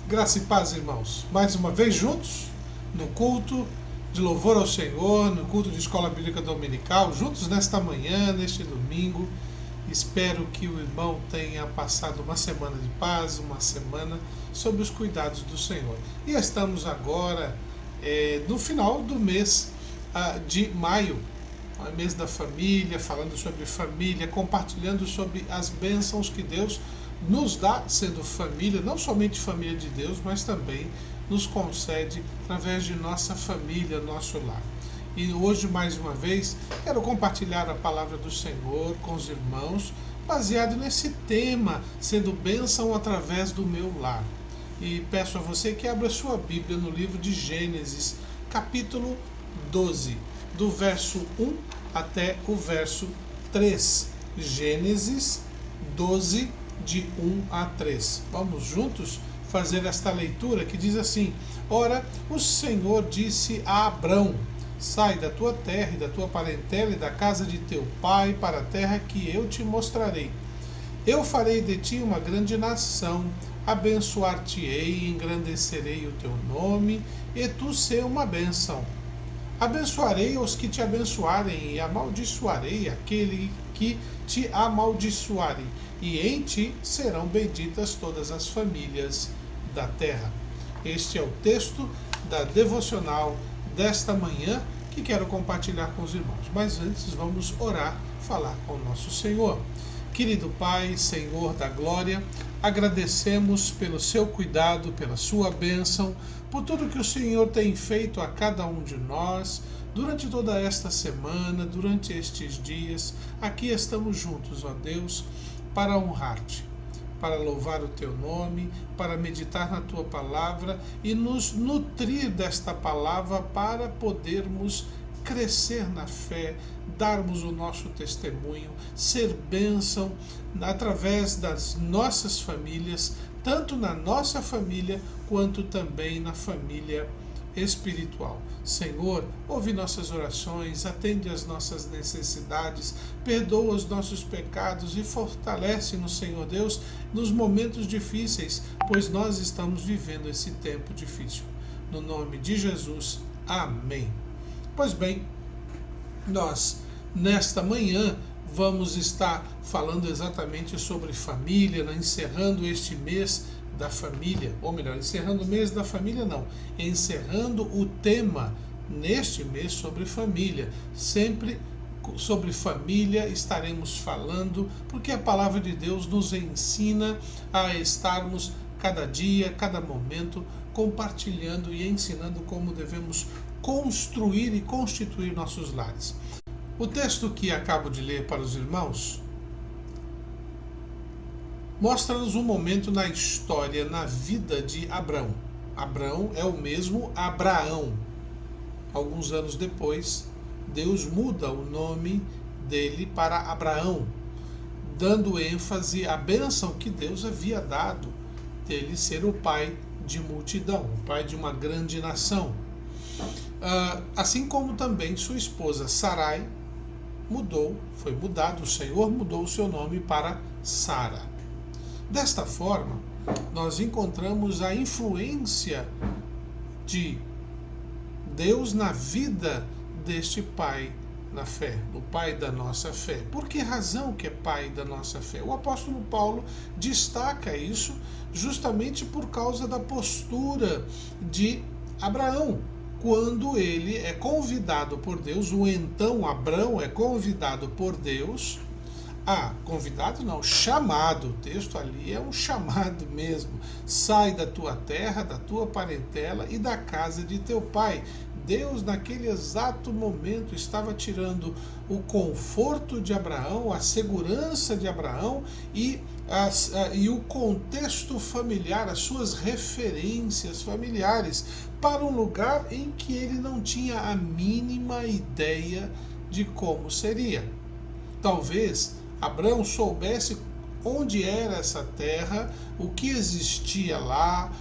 Graça e paz, irmãos. Mais uma vez juntos, no culto de louvor ao Senhor, no culto de Escola Bíblica Dominical, juntos nesta manhã, neste domingo. Espero que o irmão tenha passado uma semana de paz, uma semana sob os cuidados do Senhor. E estamos agora no final do mês de maio, mês da família, falando sobre família, compartilhando sobre as bênçãos que Deus nos dá sendo família, não somente família de Deus, mas também nos concede através de nossa família, nosso lar. E hoje, mais uma vez, quero compartilhar a palavra do Senhor com os irmãos, baseado nesse tema, sendo bênção através do meu lar. E peço a você que abra sua Bíblia no livro de Gênesis, capítulo 12, do verso 1 até o verso 3. Gênesis 12, de 1 a 3. Vamos juntos fazer esta leitura que diz assim: Ora, o Senhor disse a Abrão: Sai da tua terra e da tua parentela e da casa de teu pai para a terra que eu te mostrarei. Eu farei de ti uma grande nação, abençoar-te-ei e engrandecerei o teu nome, e tu ser uma bênção. Abençoarei os que te abençoarem e amaldiçoarei aquele que te amaldiçoarem, e em ti serão benditas todas as famílias da terra. Este é o texto da devocional desta manhã que quero compartilhar com os irmãos. Mas antes vamos orar, falar com o nosso Senhor. Querido Pai, Senhor da glória, agradecemos pelo seu cuidado, pela sua bênção, por tudo que o Senhor tem feito a cada um de nós, durante toda esta semana, durante estes dias. Aqui estamos juntos, ó Deus, para honrar-te, para louvar o teu nome, para meditar na tua palavra e nos nutrir desta palavra para podermos crescer na fé, darmos o nosso testemunho, ser bênção através das nossas famílias, tanto na nossa família quanto também na família espiritual. Senhor, ouve nossas orações, atende às nossas necessidades, perdoa os nossos pecados e fortalece-nos, Senhor Deus, nos momentos difíceis, pois nós estamos vivendo esse tempo difícil. No nome de Jesus, amém. Pois bem, nós, nesta manhã, vamos estar falando exatamente sobre família, encerrando este mês da família, ou melhor, encerrando o mês da família não, encerrando o tema neste mês sobre família. Sempre sobre família estaremos falando, porque a palavra de Deus nos ensina a estarmos cada dia, cada momento, compartilhando e ensinando como devemos construir e constituir nossos lares. O texto que acabo de ler para os irmãos mostra-nos um momento na história, na vida de Abrão. Abrão é o mesmo Abraão. Alguns anos depois, Deus muda o nome dele para Abraão, dando ênfase à bênção que Deus havia dado dele ser o pai de multidão, o pai de uma grande nação. Assim como também sua esposa Sarai foi mudado, o Senhor mudou o seu nome para Sara. Desta forma, nós encontramos a influência de Deus na vida deste pai na fé, no pai da nossa fé. Por que razão que é pai da nossa fé? O apóstolo Paulo destaca isso justamente por causa da postura de Abraão. Quando ele é convidado por Deus, o então Abrão é convidado por Deus, convidado não, chamado, o texto ali é um chamado mesmo. Sai da tua terra, da tua parentela e da casa de teu pai. Deus, naquele exato momento, estava tirando o conforto de Abraão, a segurança de Abraão e o contexto familiar, as suas referências familiares, para um lugar em que ele não tinha a mínima ideia de como seria. Talvez Abraão soubesse onde era essa terra, o que existia lá,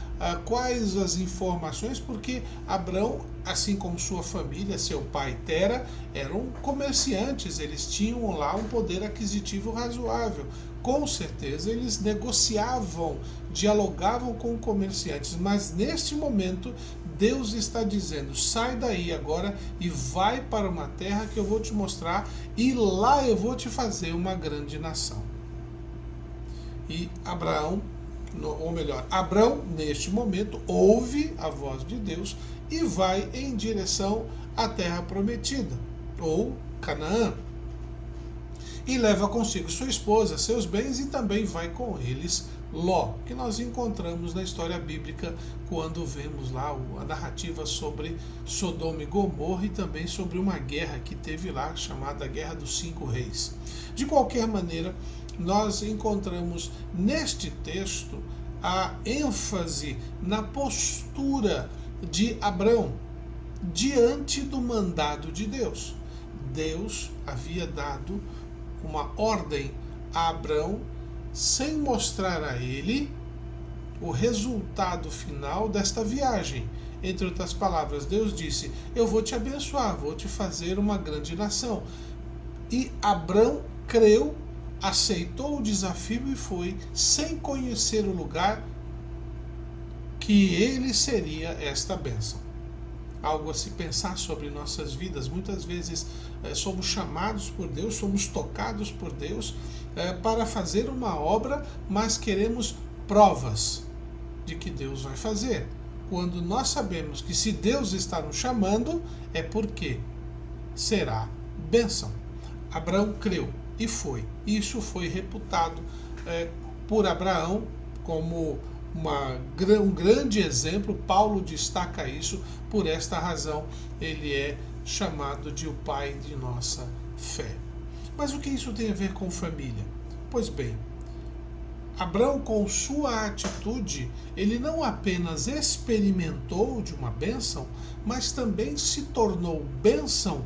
quais as informações, porque Abrão, assim como sua família, seu pai Tera, eram comerciantes, eles tinham lá um poder aquisitivo razoável. Com certeza eles negociavam, dialogavam com comerciantes, mas neste momento Deus está dizendo: sai daí agora e vai para uma terra que eu vou te mostrar, e lá eu vou te fazer uma grande nação. E Abraão, ou melhor, Abrão, neste momento, ouve a voz de Deus e vai em direção à terra prometida, ou Canaã. E leva consigo sua esposa, seus bens, e também vai com eles Ló, que nós encontramos na história bíblica quando vemos lá a narrativa sobre Sodoma e Gomorra e também sobre uma guerra que teve lá, chamada Guerra dos 5 Reis. De qualquer maneira, nós encontramos neste texto a ênfase na postura de Abrão diante do mandado de Deus. Deus havia dado uma ordem a Abrão sem mostrar a ele o resultado final desta viagem. Entre outras palavras, Deus disse: eu vou te abençoar, vou te fazer uma grande nação. E Abrão creu, aceitou o desafio e foi, sem conhecer o lugar, que ele seria esta bênção. Algo a se pensar sobre nossas vidas. Muitas vezes somos chamados por Deus, somos tocados por Deus para fazer uma obra, mas queremos provas de que Deus vai fazer. Quando nós sabemos que se Deus está nos chamando, é porque será bênção. Abraão creu e foi. Isso foi reputado por Abraão como um grande exemplo. Paulo destaca isso. Por esta razão, ele é chamado de o pai de nossa fé. Mas o que isso tem a ver com família? Pois bem, Abrão, com sua atitude, ele não apenas experimentou de uma bênção, mas também se tornou bênção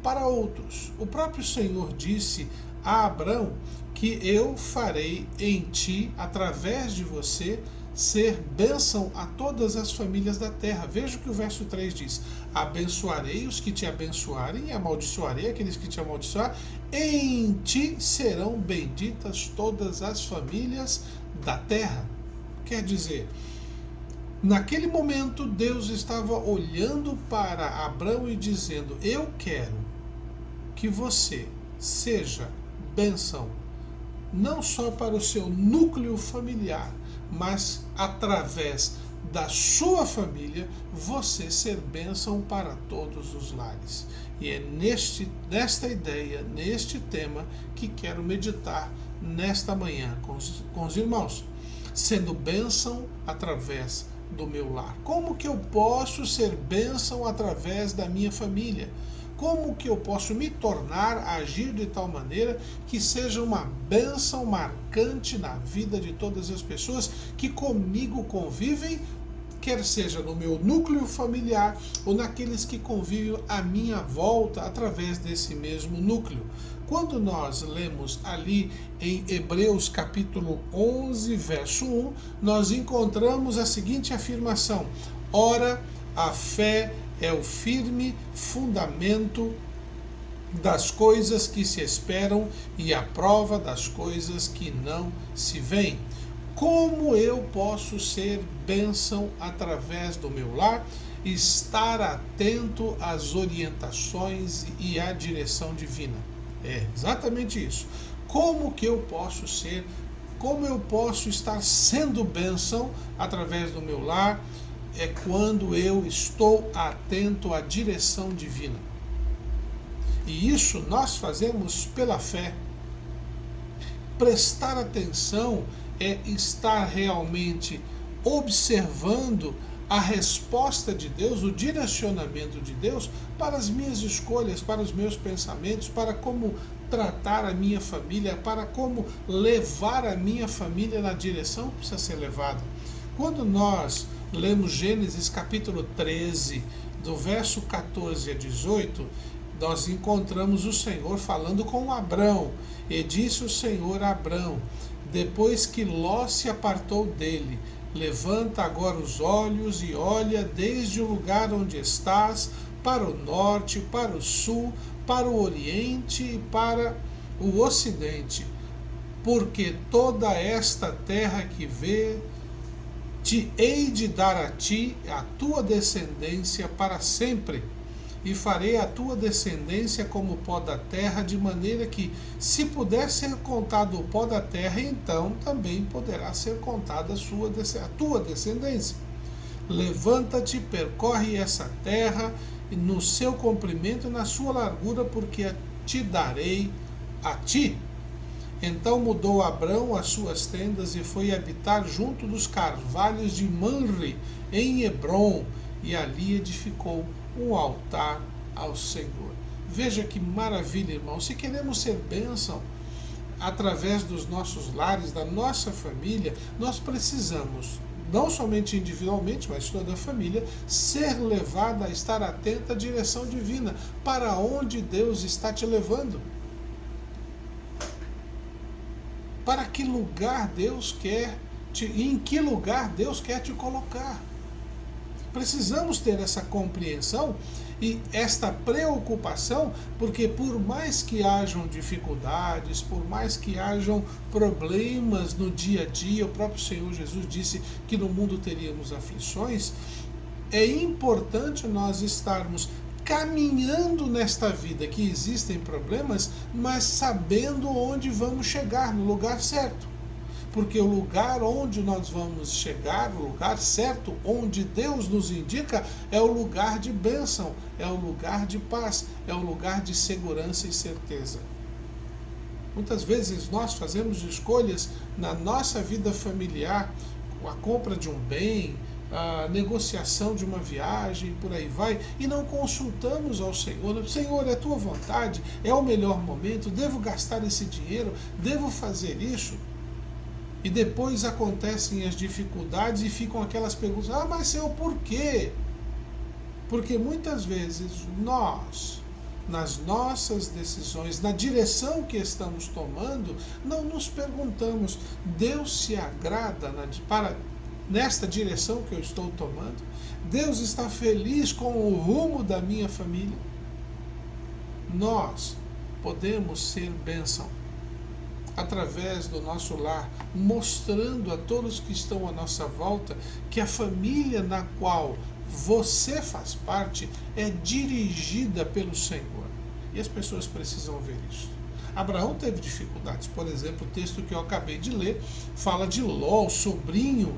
para outros. O próprio Senhor disse a Abrão que eu farei em ti, através de você, ser bênção a todas as famílias da terra. Veja o que o verso 3 diz: abençoarei os que te abençoarem e amaldiçoarei aqueles que te amaldiçoarem. Em ti serão benditas todas as famílias da terra. Quer dizer, naquele momento Deus estava olhando para Abrão e dizendo: eu quero que você seja bênção não só para o seu núcleo familiar, mas através da sua família você ser bênção para todos os lares. E é nesta ideia, neste tema, que quero meditar nesta manhã com os irmãos, sendo bênção através do meu lar. Como que eu posso ser bênção através da minha família? Como que eu posso me tornar, agir de tal maneira que seja uma bênção marcante na vida de todas as pessoas que comigo convivem, quer seja no meu núcleo familiar ou naqueles que convivem à minha volta através desse mesmo núcleo? Quando nós lemos ali em Hebreus capítulo 11, verso 1, nós encontramos a seguinte afirmação: ora, a fé é o firme fundamento das coisas que se esperam e a prova das coisas que não se veem. Como eu posso ser bênção através do meu lar? Estar atento às orientações e à direção divina. É exatamente isso. Como que eu posso ser, como eu posso estar sendo bênção através do meu lar? É quando eu estou atento à direção divina. E isso nós fazemos pela fé. Prestar atenção é estar realmente observando a resposta de Deus, o direcionamento de Deus para as minhas escolhas, para os meus pensamentos, para como tratar a minha família, para como levar a minha família na direção que precisa ser levada. Quando nós lemos Gênesis capítulo 13, do verso 14 a 18, nós encontramos o Senhor falando com Abrão. E disse o Senhor a Abrão: depois que Ló se apartou dele. Levanta agora os olhos e olha desde o lugar onde estás, para o norte, para o sul, para o oriente e para o ocidente, porque toda esta terra que vê, te hei de dar a ti, a tua descendência para sempre, e farei a tua descendência como o pó da terra, de maneira que, se puder ser contado o pó da terra, então também poderá ser contada a tua descendência. Levanta-te, percorre essa terra, no seu comprimento e na sua largura, porque te darei a ti. Então mudou Abrão as suas tendas e foi habitar junto dos carvalhos de Manre, em Hebrom, e ali edificou um altar ao Senhor. Veja que maravilha, irmão. Se queremos ser bênção através dos nossos lares, da nossa família, nós precisamos, não somente individualmente, mas toda a família, ser levada a estar atenta à direção divina, para onde Deus está te levando. Para que lugar Deus quer em que lugar Deus quer te colocar. Precisamos ter essa compreensão e esta preocupação, porque por mais que hajam dificuldades, por mais que hajam problemas no dia a dia, o próprio Senhor Jesus disse que no mundo teríamos aflições, é importante nós estarmos caminhando nesta vida que existem problemas, mas sabendo onde vamos chegar, no lugar certo. Porque o lugar onde nós vamos chegar, o lugar certo, onde Deus nos indica, é o lugar de bênção, é o lugar de paz, é o lugar de segurança e certeza. Muitas vezes nós fazemos escolhas na nossa vida familiar, a compra de um bem, a negociação de uma viagem, por aí vai, e não consultamos ao Senhor. Senhor, é a tua vontade, é o melhor momento, devo gastar esse dinheiro, devo fazer isso? E depois acontecem as dificuldades e ficam aquelas perguntas, mas Senhor, por quê? Porque muitas vezes nós, nas nossas decisões, na direção que estamos tomando, não nos perguntamos, Deus se agrada nesta direção que eu estou tomando? Deus está feliz com o rumo da minha família? Nós podemos ser bênção através do nosso lar, mostrando a todos que estão à nossa volta que a família na qual você faz parte é dirigida pelo Senhor. E as pessoas precisam ver isso. Abraão teve dificuldades. Por exemplo, o texto que eu acabei de ler fala de Ló, o sobrinho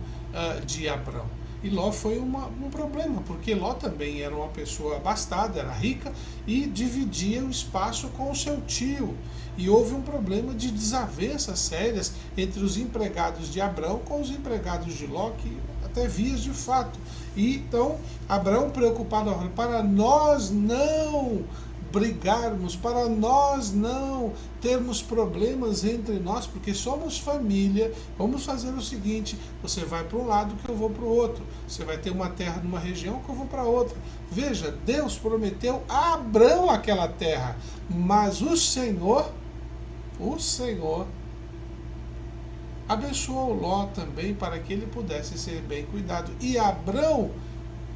de Abrão. E Ló foi um problema, porque Ló também era uma pessoa abastada, era rica e dividia o espaço com o seu tio. E houve um problema de desavenças sérias entre os empregados de Abrão com os empregados de Ló, que até vias de fato. E então, Abrão preocupado, para nós não brigarmos, para nós não termos problemas entre nós, porque somos família, vamos fazer o seguinte, você vai para um lado que eu vou para o outro, você vai ter uma terra numa região que eu vou para outra. Veja, Deus prometeu a Abrão aquela terra, mas o Senhor abençoou Ló também para que ele pudesse ser bem cuidado. E Abrão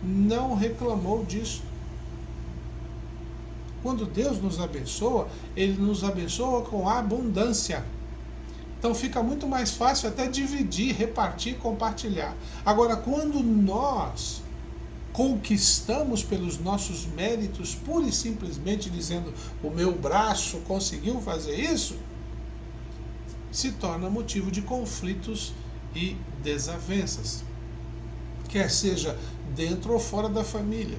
não reclamou disso. Quando Deus nos abençoa, Ele nos abençoa com abundância. Então fica muito mais fácil até dividir, repartir, compartilhar. Agora, quando nós conquistamos pelos nossos méritos, pura e simplesmente dizendo, o meu braço conseguiu fazer isso, se torna motivo de conflitos e desavenças, quer seja dentro ou fora da família.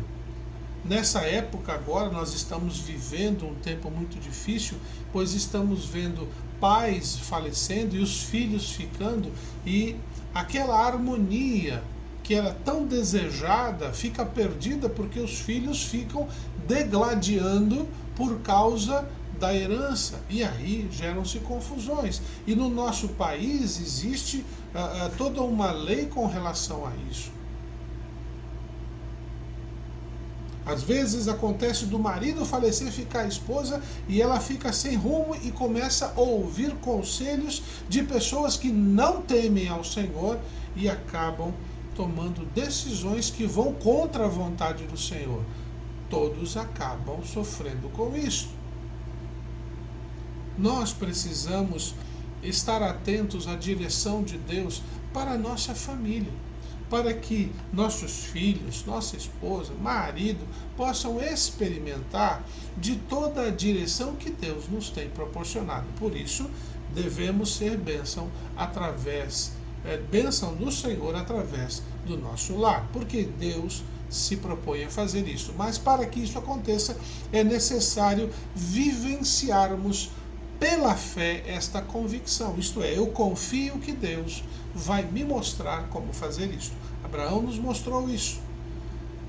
Nessa época agora nós estamos vivendo um tempo muito difícil, pois estamos vendo pais falecendo e os filhos ficando, e aquela harmonia que era tão desejada fica perdida porque os filhos ficam degladiando por causa da herança, e aí geram-se confusões. E no nosso país existe toda uma lei com relação a isso. Às vezes acontece do marido falecer, ficar a esposa, e ela fica sem rumo e começa a ouvir conselhos de pessoas que não temem ao Senhor e acabam tomando decisões que vão contra a vontade do Senhor. Todos acabam sofrendo com isso. Nós precisamos estar atentos à direção de Deus para a nossa família, para que nossos filhos, nossa esposa, marido, possam experimentar de toda a direção que Deus nos tem proporcionado. Por isso, devemos ser bênção do Senhor através do nosso lar, porque Deus se propõe a fazer isso. Mas para que isso aconteça, é necessário vivenciarmos pela fé esta convicção, isto é, eu confio que Deus vai me mostrar como fazer isso. Abraão nos mostrou isso.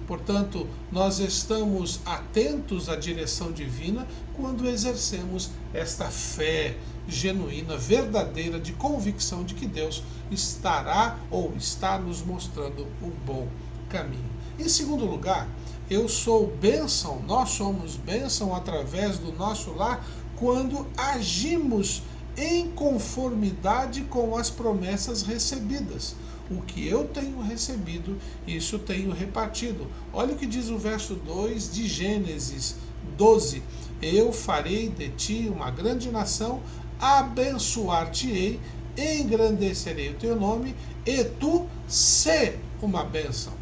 Portanto, nós estamos atentos à direção divina quando exercemos esta fé genuína, verdadeira, de convicção de que Deus estará ou está nos mostrando o bom caminho. Em segundo lugar, eu sou bênção, nós somos bênção através do nosso lar quando agimos em conformidade com as promessas recebidas. O que eu tenho recebido, isso tenho repartido. Olha o que diz o verso 2 de Gênesis 12. Eu farei de ti uma grande nação, abençoar-te-ei, engrandecerei o teu nome, e tu sê uma bênção.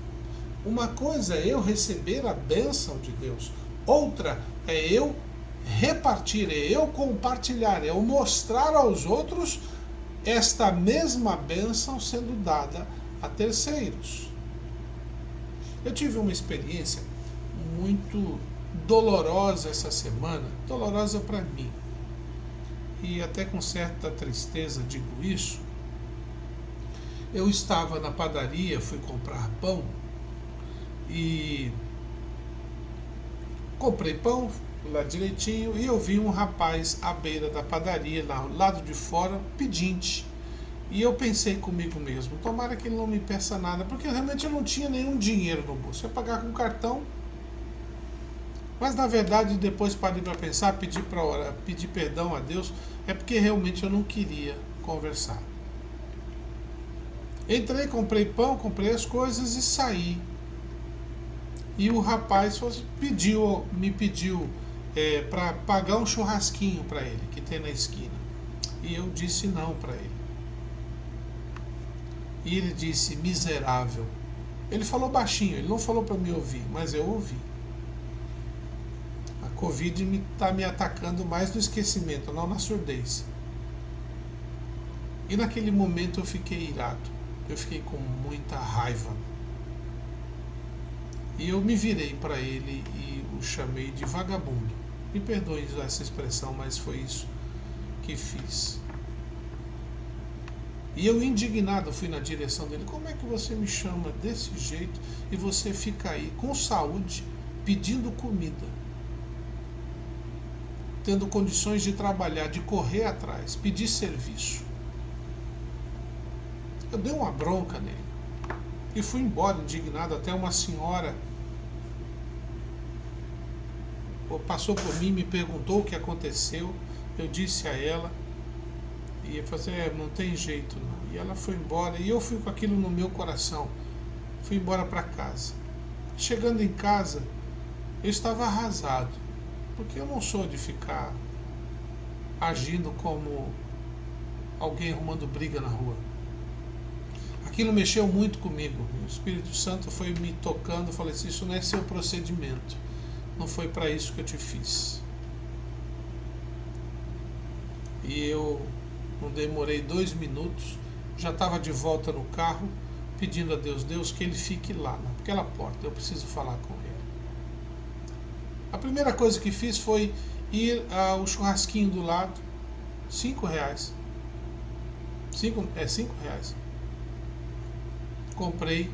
Uma coisa é eu receber a bênção de Deus, outra é eu repartir, é eu compartilhar, é eu mostrar aos outros esta mesma bênção sendo dada a terceiros. Eu tive uma experiência muito dolorosa essa semana, dolorosa para mim, e até com certa tristeza digo isso. Eu estava na padaria, fui comprar pão, e comprei pão lá direitinho, e eu vi um rapaz à beira da padaria, lá do lado de fora, pedinte. E eu pensei comigo mesmo, tomara que ele não me peça nada, porque realmente eu não tinha nenhum dinheiro no bolso. Eu ia pagar com cartão, mas na verdade depois parei para pensar, pedir perdão a Deus, é porque realmente eu não queria conversar. Entrei, comprei pão, comprei as coisas e saí. E o rapaz me pediu para pagar um churrasquinho para ele, que tem na esquina. E eu disse não para ele. E ele disse, miserável. Ele falou baixinho, ele não falou para me ouvir, mas eu ouvi. A Covid está me atacando mais no esquecimento, não na surdez. E naquele momento eu fiquei irado, eu fiquei com muita raiva. E eu me virei para ele e o chamei de vagabundo. Me perdoe essa expressão, mas foi isso que fiz. E eu, indignado, fui na direção dele. Como é que você me chama desse jeito e você fica aí com saúde, pedindo comida, tendo condições de trabalhar, de correr atrás, pedir serviço? Eu dei uma bronca nele e fui embora indignado. Até uma senhora passou por mim, me perguntou o que aconteceu. Eu disse a ela, e eu falei, não tem jeito não. E ela foi embora, e eu fui com aquilo no meu coração. Fui embora para casa. Chegando em casa, eu estava arrasado, porque eu não sou de ficar agindo como alguém arrumando briga na rua. Aquilo mexeu muito comigo. O Espírito Santo foi me tocando, eu falei assim, isso não é seu procedimento. Não foi para isso que eu te fiz. E eu não demorei 2 minutos, já estava de volta no carro, pedindo a Deus, que ele fique lá, naquela porta, eu preciso falar com ele. A primeira coisa que fiz foi ir ao churrasquinho do lado, R$5. R$5. Comprei,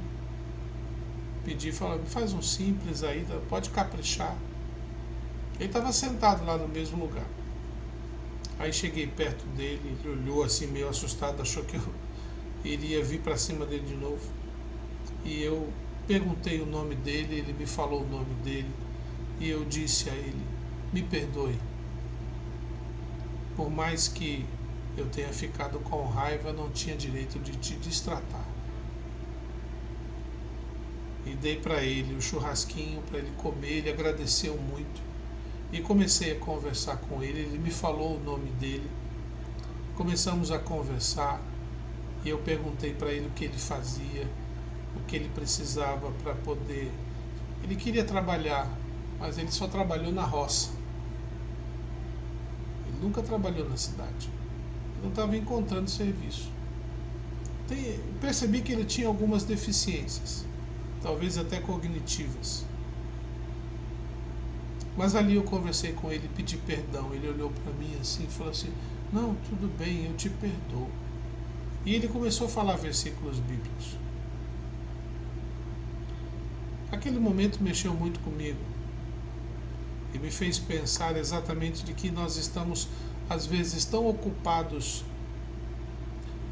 pedi, falei, faz um simples aí, pode caprichar. Ele estava sentado lá no mesmo lugar. Aí cheguei perto dele, ele olhou assim meio assustado, achou que eu iria vir para cima dele de novo. E eu perguntei o nome dele, ele me falou o nome dele, e eu disse a ele: me perdoe. Por mais que eu tenha ficado com raiva, não tinha direito de te destratar. E dei para ele o churrasquinho para ele comer, ele agradeceu muito. E comecei a conversar com ele, ele me falou o nome dele. Começamos a conversar e eu perguntei para ele o que ele fazia, o que ele precisava para poder... Ele queria trabalhar, mas ele só trabalhou na roça. Ele nunca trabalhou na cidade. Ele não estava encontrando serviço. Percebi que ele tinha algumas deficiências, talvez até cognitivas. Mas ali eu conversei com ele, pedi perdão. Ele olhou para mim assim e falou assim: não, tudo bem, eu te perdoo. E ele começou a falar versículos bíblicos. Aquele momento mexeu muito comigo e me fez pensar exatamente de que nós estamos às vezes tão ocupados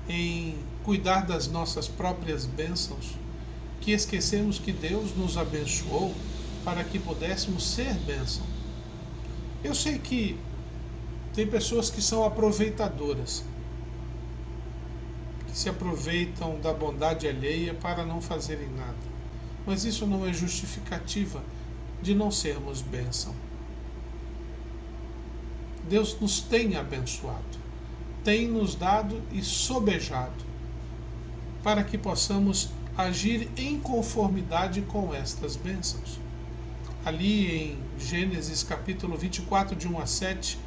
em cuidar das nossas próprias bênçãos que esquecemos que Deus nos abençoou para que pudéssemos ser bênção. Eu sei que tem pessoas que são aproveitadoras, que se aproveitam da bondade alheia para não fazerem nada. Mas isso não é justificativa de não sermos bênção. Deus nos tem abençoado, tem nos dado e sobejado, para que possamos agir em conformidade com estas bênçãos. Ali em Gênesis capítulo 24, de 1 a 7,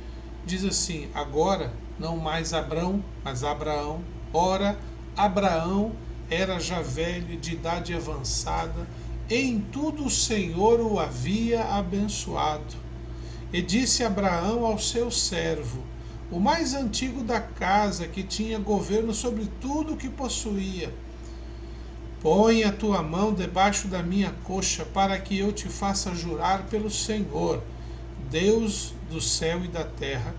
diz assim: agora, não mais Abrão, mas Abraão. Ora, Abraão era já velho, de idade avançada, em tudo o Senhor o havia abençoado. E disse Abraão ao seu servo, o mais antigo da casa, que tinha governo sobre tudo o que possuía: põe a tua mão debaixo da minha coxa, para que eu te faça jurar pelo Senhor, Deus do céu e da terra,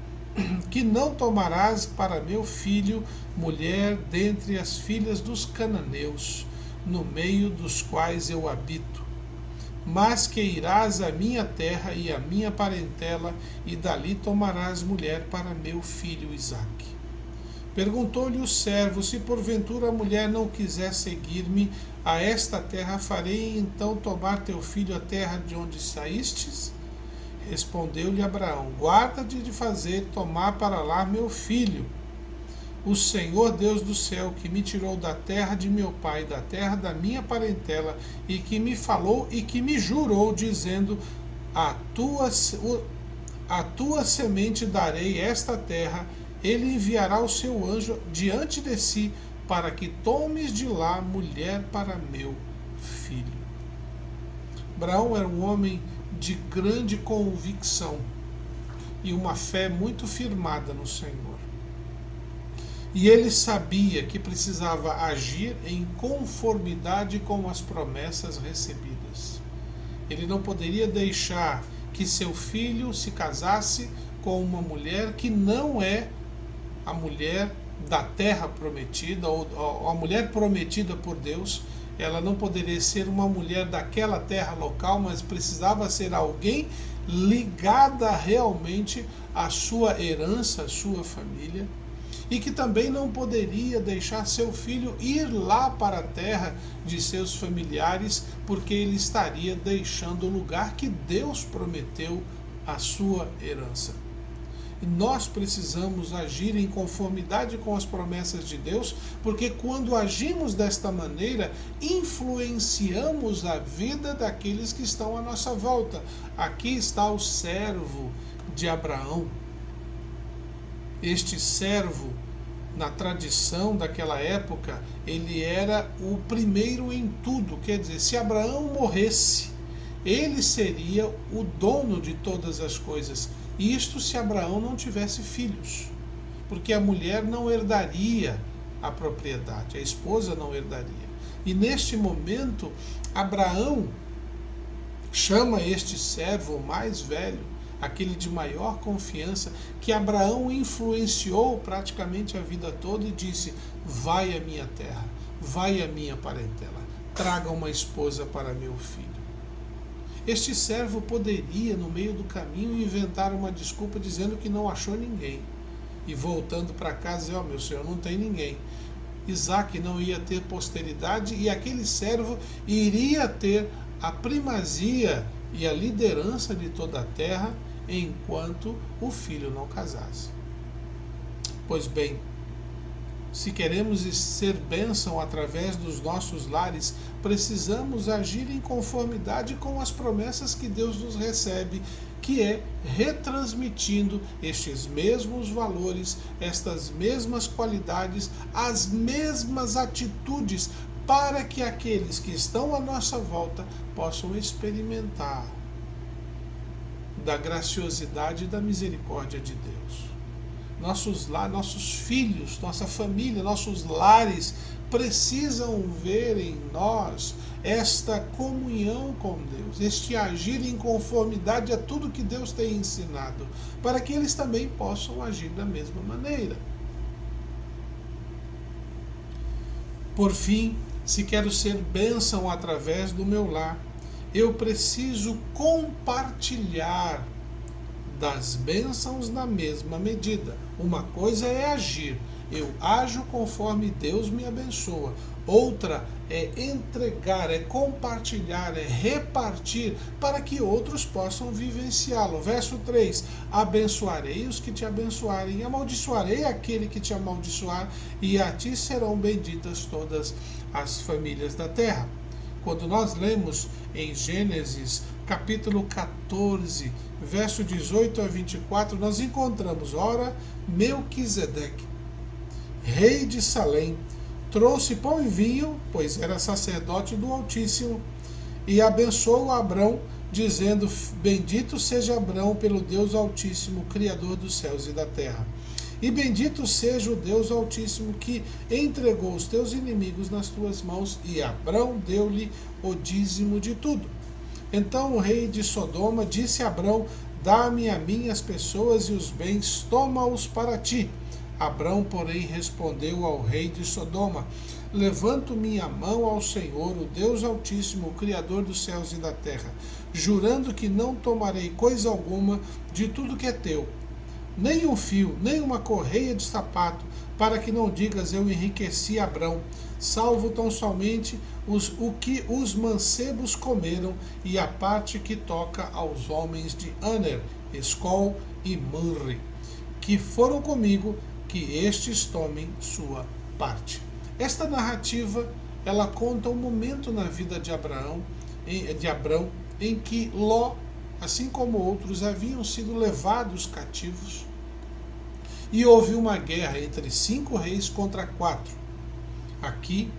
que não tomarás para meu filho mulher dentre as filhas dos cananeus, no meio dos quais eu habito, mas que irás à minha terra e à minha parentela, e dali tomarás mulher para meu filho Isaque. Perguntou-lhe o servo: se porventura a mulher não quiser seguir-me a esta terra, farei então tomar teu filho à terra de onde saístes? Respondeu-lhe Abraão: guarda-te de fazer tomar para lá meu filho. O Senhor Deus do céu, que me tirou da terra de meu pai, da terra da minha parentela, e que me falou e que me jurou, dizendo: a tua semente darei esta terra, ele enviará o seu anjo diante de si, para que tomes de lá mulher para meu filho. Abraão era um homem de grande convicção e uma fé muito firmada no Senhor. E ele sabia que precisava agir em conformidade com as promessas recebidas. Ele não poderia deixar que seu filho se casasse com uma mulher que não é a mulher da terra prometida, ou a mulher prometida por Deus. Ela não poderia ser uma mulher daquela terra local, mas precisava ser alguém ligada realmente à sua herança, à sua família, e que também não poderia deixar seu filho ir lá para a terra de seus familiares, porque ele estaria deixando o lugar que Deus prometeu à sua herança. E nós precisamos agir em conformidade com as promessas de Deus, porque quando agimos desta maneira, influenciamos a vida daqueles que estão à nossa volta. Aqui está o servo de Abraão. Este servo, na tradição daquela época, ele era o primeiro em tudo. Quer dizer, se Abraão morresse, ele seria o dono de todas as coisas. Isto se Abraão não tivesse filhos, porque a mulher não herdaria a propriedade, a esposa não herdaria. E neste momento, Abraão chama este servo mais velho, aquele de maior confiança, que Abraão influenciou praticamente a vida toda, e disse: vai à minha terra, vai à minha parentela, traga uma esposa para meu filho. Este servo poderia, no meio do caminho, inventar uma desculpa dizendo que não achou ninguém. E voltando para casa, dizer, meu senhor, não tem ninguém. Isaac não ia ter posteridade e aquele servo iria ter a primazia e a liderança de toda a terra enquanto o filho não casasse. Pois bem, se queremos ser bênção através dos nossos lares, precisamos agir em conformidade com as promessas que Deus nos recebe, que é retransmitindo estes mesmos valores, estas mesmas qualidades, as mesmas atitudes, para que aqueles que estão à nossa volta possam experimentar da graciosidade e da misericórdia de Deus. Nossos filhos, nossa família, nossos lares precisam ver em nós esta comunhão com Deus, este agir em conformidade a tudo que Deus tem ensinado, para que eles também possam agir da mesma maneira. Por fim, se quero ser bênção através do meu lar, eu preciso compartilhar das bênçãos na mesma medida. Uma coisa é agir, eu ajo conforme Deus me abençoa. Outra é entregar, é compartilhar, é repartir para que outros possam vivenciá-lo. Verso 3, abençoarei os que te abençoarem, amaldiçoarei aquele que te amaldiçoar, e a ti serão benditas todas as famílias da terra. Quando nós lemos em Gênesis capítulo 14, verso 18 a 24, nós encontramos, ora, Melquisedeque, rei de Salém, trouxe pão e vinho, pois era sacerdote do Altíssimo, e abençoou Abrão, dizendo, bendito seja Abrão pelo Deus Altíssimo, Criador dos céus e da terra. E bendito seja o Deus Altíssimo, que entregou os teus inimigos nas tuas mãos, e Abrão deu-lhe o dízimo de tudo. Então o rei de Sodoma disse a Abrão, dá-me a mim as pessoas e os bens, toma-os para ti. Abrão, porém, respondeu ao rei de Sodoma, levanto minha mão ao Senhor, o Deus Altíssimo, o Criador dos céus e da terra, jurando que não tomarei coisa alguma de tudo que é teu, nem um fio, nem uma correia de sapato, para que não digas eu enriqueci Abrão, salvo tão somente o que os mancebos comeram, e a parte que toca aos homens de Aner, Escol e Manre, que foram comigo, que estes tomem sua parte. Esta narrativa, ela conta um momento na vida de Abrão, em que Ló, assim como outros, haviam sido levados cativos, e houve uma guerra entre 5 reis contra 4. Aqui,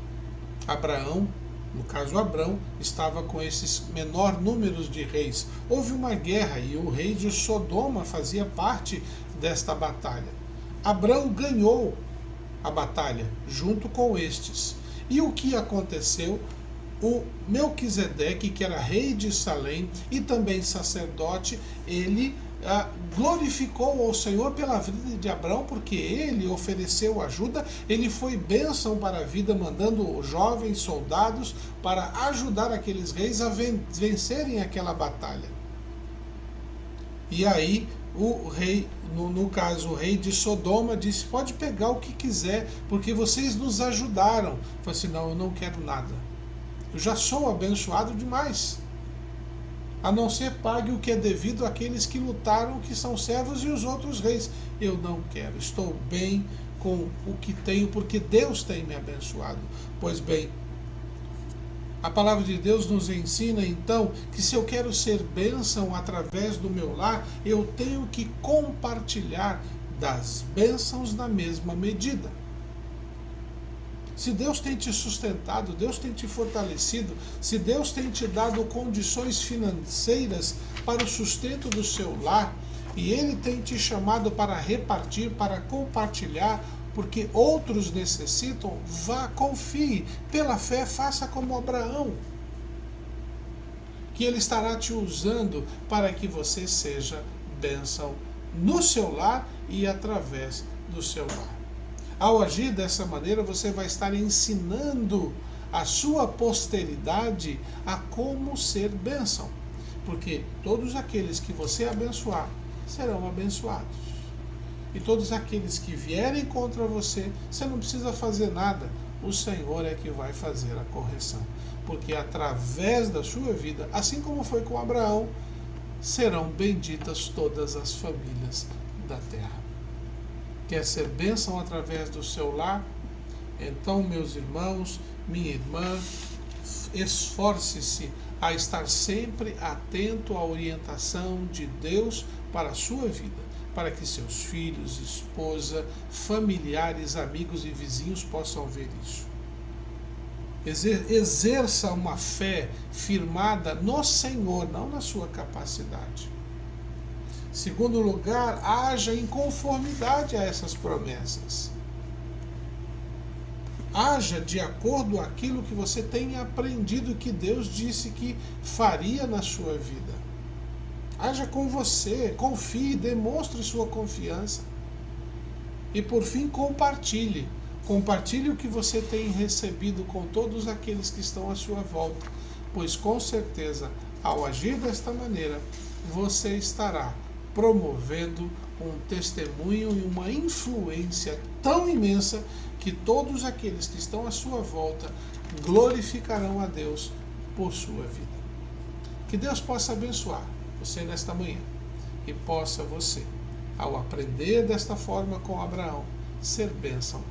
Abraão, no caso Abrão, estava com esses menor números de reis. Houve uma guerra e o rei de Sodoma fazia parte desta batalha. Abrão ganhou a batalha junto com estes. E o que aconteceu? O Melquisedeque, que era rei de Salém e também sacerdote, ele glorificou ao Senhor pela vida de Abrão, porque ele ofereceu ajuda, ele foi bênção para a vida, mandando jovens soldados para ajudar aqueles reis a vencerem aquela batalha. E aí o rei, no caso o rei de Sodoma, disse, pode pegar o que quiser, porque vocês nos ajudaram. Eu falei assim, não, eu não quero nada. Eu já sou abençoado demais. A não ser pague o que é devido àqueles que lutaram, que são servos, e os outros reis. Eu não quero, estou bem com o que tenho, porque Deus tem me abençoado. Pois bem, a palavra de Deus nos ensina, então, que se eu quero ser bênção através do meu lar, eu tenho que compartilhar das bênçãos na mesma medida. Se Deus tem te sustentado, Deus tem te fortalecido, se Deus tem te dado condições financeiras para o sustento do seu lar, e Ele tem te chamado para repartir, para compartilhar, porque outros necessitam, vá, confie, pela fé, faça como Abraão, que Ele estará te usando para que você seja bênção no seu lar e através do seu lar. Ao agir dessa maneira, você vai estar ensinando a sua posteridade a como ser bênção. Porque todos aqueles que você abençoar serão abençoados. E todos aqueles que vierem contra você, você não precisa fazer nada. O Senhor é que vai fazer a correção. Porque através da sua vida, assim como foi com Abraão, serão benditas todas as famílias da terra. Quer ser bênção através do seu lar? Então, meus irmãos, minha irmã, esforce-se a estar sempre atento à orientação de Deus para a sua vida, para que seus filhos, esposa, familiares, amigos e vizinhos possam ver isso. Exerça uma fé firmada no Senhor, não na sua capacidade. Segundo lugar, haja em conformidade a essas promessas. Haja de acordo com aquilo que você tem aprendido que Deus disse que faria na sua vida. Haja com você, confie, demonstre sua confiança. E por fim, compartilhe. Compartilhe o que você tem recebido com todos aqueles que estão à sua volta, pois com certeza, ao agir desta maneira, você estará promovendo um testemunho e uma influência tão imensa que todos aqueles que estão à sua volta glorificarão a Deus por sua vida. Que Deus possa abençoar você nesta manhã e possa você, ao aprender desta forma com Abraão, ser bênção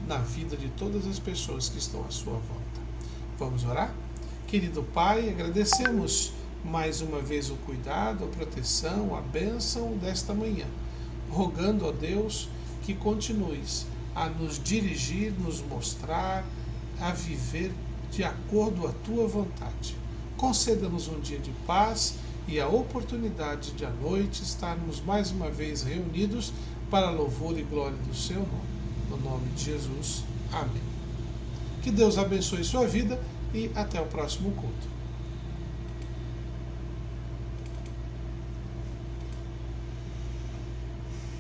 na vida de todas as pessoas que estão à sua volta. Vamos orar? Querido Pai, agradecemos mais uma vez o cuidado, a proteção, a bênção desta manhã, rogando a Deus que continues a nos dirigir, nos mostrar, a viver de acordo à Tua vontade. Conceda-nos um dia de paz e a oportunidade de à noite estarmos mais uma vez reunidos para louvor e glória do Seu nome. No nome de Jesus. Amém. Que Deus abençoe sua vida e até o próximo culto.